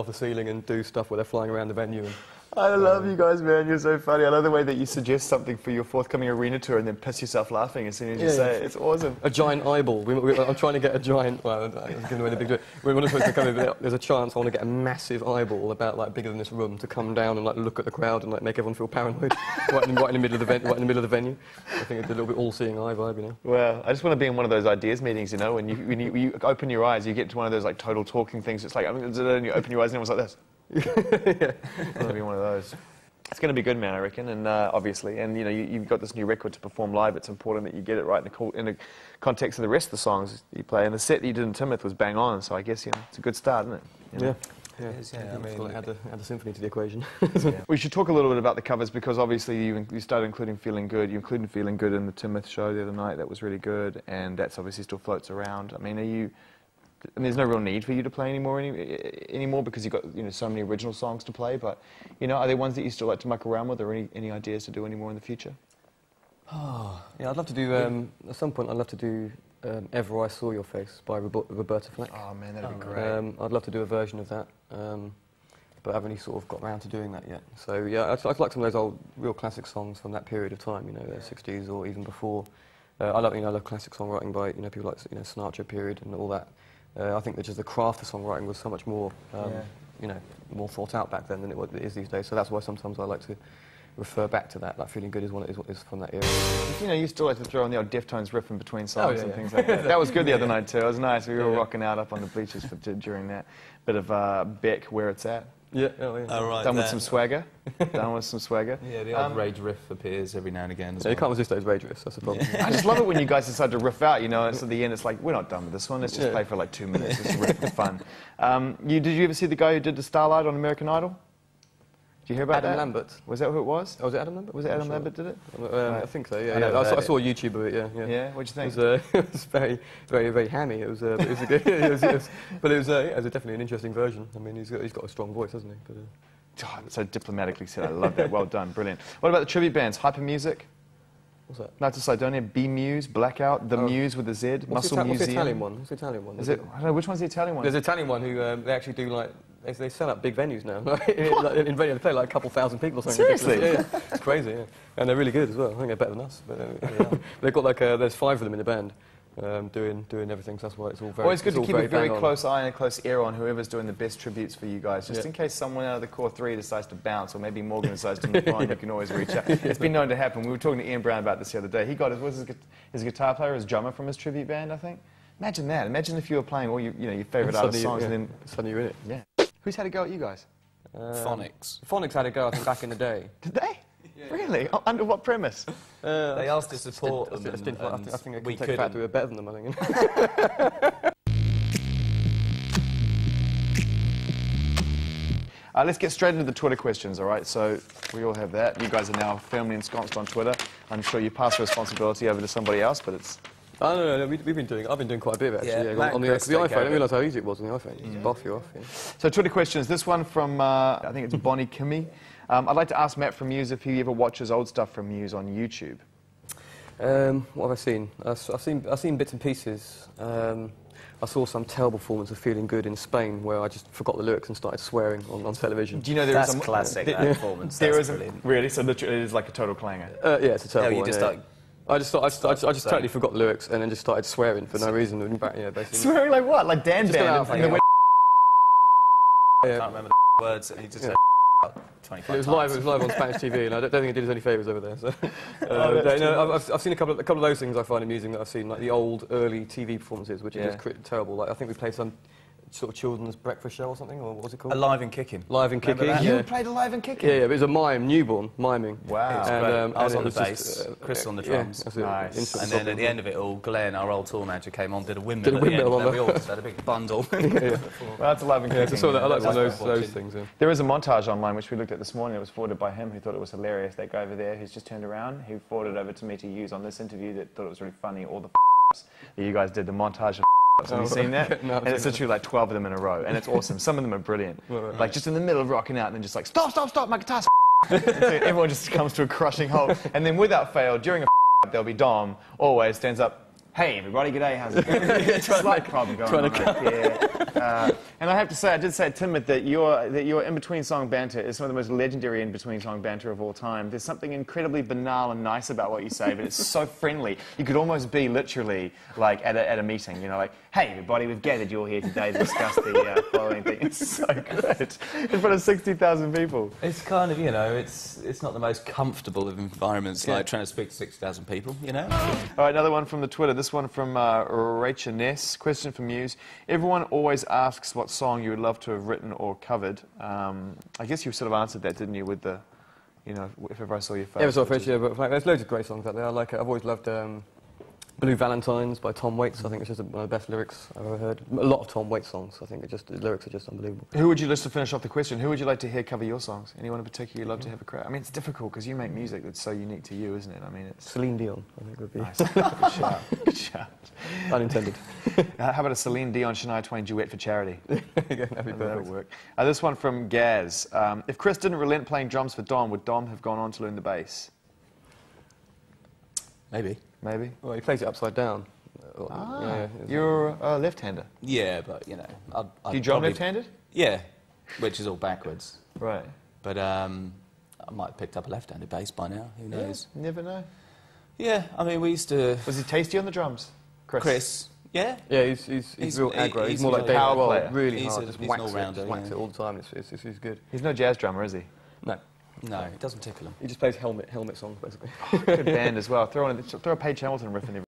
off the ceiling and do stuff where they're flying around the venue. And, I love you guys, man. You're so funny. I love the way that you suggest something for your forthcoming arena tour and then piss yourself laughing as soon as you say it. It's awesome. A giant eyeball. I'm trying to get a giant. Well, I'm giving away the big. When I'm supposed to come in, there's a chance I want to get a massive eyeball about like bigger than this room to come down and like look at the crowd and like make everyone feel paranoid right in the middle of the venue. I think it's a little bit all-seeing eye vibe, you know. Well, I just want to be in one of those ideas meetings, you know, when you open your eyes, you get to one of those like total talking things. It's like, you open your eyes and everyone's like this. Yeah. I want to be one of those. It's going to be good, man, I reckon, and obviously, and you know, you've got this new record to perform live. It's important that you get it right in the context of the rest of the songs you play. And the set that you did in Timoth was bang on, so I guess it's a good start, isn't it? You know? Yeah. It is, yeah. I mean, add the symphony to the equation. Yeah. We should talk a little bit about the covers because obviously you started including Feeling Good. You included Feeling Good in the Timoth show the other night. That was really good, and that's obviously still floats around. I mean, there's no real need for you to play anymore because you've got so many original songs to play. But are there ones that you still like to muck around with, or any ideas to do any more in the future? Oh, yeah, I'd love to do at some point. I'd love to do "Ever I Saw Your Face" by Roberta Fleck. Oh man, that'd be great. I'd love to do a version of that, but I haven't really sort of got around to doing that yet. So yeah, I'd like some of those old, real classic songs from that period of time, the 60s or even before. I love classic songwriting by people like Sinatra period and all that. I think that just the craft of songwriting was so much more, more thought out back then than it is these days. So that's why sometimes I like to refer back to that. Like Feeling Good is from that era. You still like to throw in the old Deftones riff in between songs and things like that. That was good the other night too. It was nice. We were rocking out up on the bleachers during that bit of Beck, Where It's At. Yeah, Oh, right, Done with some swagger. Done with some swagger. Yeah, the old rage riff appears every now and again. You can't resist those rage riffs, that's the problem. I just love it when you guys decide to riff out, and so at the end it's like, we're not done with this one, let's just play for like 2 minutes, just riff for fun. Did you ever see the guy who did the Starlight on American Idol? Did you hear about that? Adam Lambert. Was that who it was? Oh, was it Adam Lambert? Was it Adam Lambert did it? I think so, yeah. I saw a YouTube of it, yeah. Yeah, what'd you think? It was very, very, very hammy. It was a good, but it was definitely an interesting version. I mean, he's got a strong voice, hasn't he? But, so diplomatically said. I love that. Well done. Brilliant. What about the tribute bands? Hyper Music? What's that? Nights of Sidonia, B Muse, Blackout, The Muse with a Z, Muscle Museum. What's the Italian one? What's the Italian one? Is it? I don't know. Which one's the Italian one? There's an Italian one who they actually do like they sell out big venues now. In venues, they play like a couple thousand people. Or something. Seriously? Yeah, it's crazy. Yeah, and they're really good as well. I think they're better than us. But they've got like there's 5 of them in the band. Doing everything, so that's why it's all very... Always good to keep a very close eye and a close ear on whoever's doing the best tributes for you guys, just in case someone out of the core 3 decides to bounce, or maybe Morgan decides to move on, you can always reach out. It's been known to happen. We were talking to Ian Brown about this the other day. He got his guitar player, his drummer from his tribute band, I think. Imagine that. Imagine if you were playing all your favourite artist songs and then... Suddenly you're in it. Yeah. Who's had a go at you guys? Phonics. Phonics had a go, I think, back in the day. Did they? Yeah. Really? Under what premise? They asked to support them, I think we couldn't. The fact that we were better than them, I think. Let's get straight into the Twitter questions, all right? So we all have that. You guys are now firmly ensconced on Twitter. I'm sure you pass the responsibility over to somebody else, but it's... Oh, no, I've been doing quite a bit of it, actually. Yeah, on the iPhone. I didn't realise how easy it was on the iPhone. Just buff you off. Yeah. So Twitter questions. This one from, I think it's Bonnie Kimmy. I'd like to ask Matt from Muse if he ever watches old stuff from Muse on YouTube. What have I seen? I've seen bits and pieces. I saw some terrible performance of Feeling Good in Spain where I just forgot the lyrics and started swearing on television. Do you know that's classic, that performance. There is really? So literally it is like a total clanger? Yeah, it's a terrible one. I just totally forgot the lyrics and then just started swearing for no reason. Yeah, basically. Swearing like what? Like Dan Band? I can't remember the words and he just said 25 It was live on Spanish TV, and I don't think it did us any favours over there. So, I've seen a couple of those things I find amusing that I've seen, like the old early TV performances, which are just terrible. Like I think we played some sort of children's breakfast show or something, or what was it called? Alive and Kicking. Live and Kicking. You played Alive and Kicking? Yeah, but it was a mime, newborn, miming. Wow. And, I was on the bass, Chris on the drums. Nice. And then at the end of it all, Glenn, our old tour manager, came on, did a windmill on we all just had a big bundle. Well, that's Alive and Kicking. So I like those things. Yeah. There is a montage online which we looked at this morning. It was forwarded by him, who thought it was hilarious. That guy over there who's just turned around, who forwarded over to me to use on this interview, that thought it was really funny, all the that you guys did, the montage of have you seen that? No, and it's literally like 12 of them in a row, and it's awesome. Some of them are brilliant. Like just in the middle of rocking out, and then just like, stop, my guitar's so everyone just comes to a crushing halt. And then without fail, during a there'll be Dom, always stands up, hey everybody, g'day, how's it going? Slight problem going on. And I have to say, I did say at Timid that your in-between song banter is some of the most legendary in-between song banter of all time. There's something incredibly banal and nice about what you say, but it's so friendly. You could almost be literally like at a meeting, you know, like, hey everybody, we've gathered you all here today to discuss the following thing. It's so good in front of 60,000 people. It's kind of, you know, it's not the most comfortable of environments, like trying to speak to 60,000 people, you know? All right, another one from the Twitter. This one from Rachel Ness. Question from Muse. Everyone always asks what song you would love to have written or covered. I guess you sort of answered that, didn't you, with the, you know, If Ever I Saw Your Face. Yeah, Saw Your Face, yeah, but like, there's loads of great songs out there. I like it. I've always loved Blue Valentines by Tom Waits. I think it's just one of the best lyrics I've ever heard. A lot of Tom Waits songs. I think the lyrics are just unbelievable. Who would you, just to finish off the question, who would you like to hear cover your songs? Anyone in particular you'd love to have a crack? I mean, it's difficult because you make music that's so unique to you, isn't it? I mean, it's... Celine Dion, I think would be. Nice. Good shout. Good shout. Unintended. How about a Celine Dion, Shania Twain duet for charity? That'd be That'll work. This one from Gaz. If Chris didn't relent playing drums for Dom, would Dom have gone on to learn the bass? Maybe. Maybe. Well, he plays it upside down. You're a left-hander. Yeah, but, you know... Do you drum left-handed? Yeah, which is all backwards. Right. But I might have picked up a left-handed bass by now, who knows? Yeah, never know. Yeah, I mean, we used to... Was he tasty on the drums? Chris? Yeah? Yeah, he's real aggro. He's more like David power Grohl, player. really He's hard. a- Just he's whacks an it, all-rounder, just whacks yeah. it all the time. He's good. He's no jazz drummer, is he? No, No, it doesn't tickle him. he just plays helmet songs basically. Good band as well. Throw a Page Hamilton riff in there.